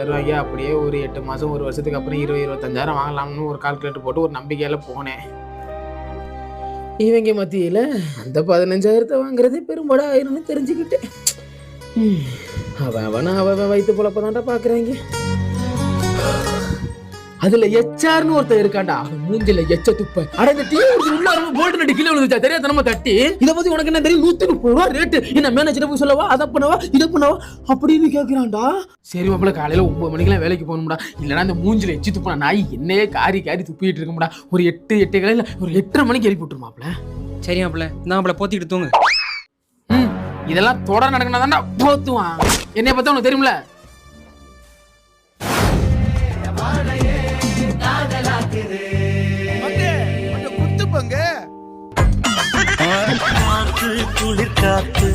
தருவாங்க. அப்படியே ஒரு 8 மாதம் 1 வருஷத்துக்கு அப்புறம் 20-25,000 வாங்கலாம்னு ஒரு கால்குலேட்டர் போட்டு ஒரு நம்பிக்கையில் போனேன். இவங்க மத்தியில் அந்த 15,000 வாங்குறதே பெரும்படா ஆயிரும்னு தெரிஞ்சுக்கிட்டேன். அவன் வயிற்று பொழப்ப தான்டா பார்க்குறாங்க. அதுல எச்ஆர்னு ஒருத்தர் இருக்காண்டா, மூஞ்சில எச்ச துப்ப அடங்க டீ உள்ள போல்ட் நடி கீழே விழுந்துச்சா தெரியாத நம்ம தட்டி. இத பத்தி உனக்கு என்ன தெரியும்? 130 ரூபா ரேட்டு. என்ன மேனேஜர் போய் சொல்லவா, அதை பண்ணவா, இதை பண்ணவா அப்படின்னு கேட்கிறான்டா. சரி மாப்பிள்ள, காலையில 9 மணிக்கெல்லாம் வேலைக்கு போகணும்டா, இல்லைன்னா அந்த மூஞ்சில எச்சி துப்புனா நாய் என்னையே காரி துப்பிட்டு இருக்கும்டா. ஒரு 8 காலையில ஒரு 8:30 மணிக்கு எழுப்பி விட்டுரு மாப்பிள்ள. சரி மாப்பிள்ள, நான் மாப்பிள்ள போத்திக்கிட்டு தூங்கு. இதெல்லாம் தொடர் நடக்கணும் தான்டா போத்துவான். என்னைய பார்த்தா உனக்கு தெரியும்ல. குளிர் காத்து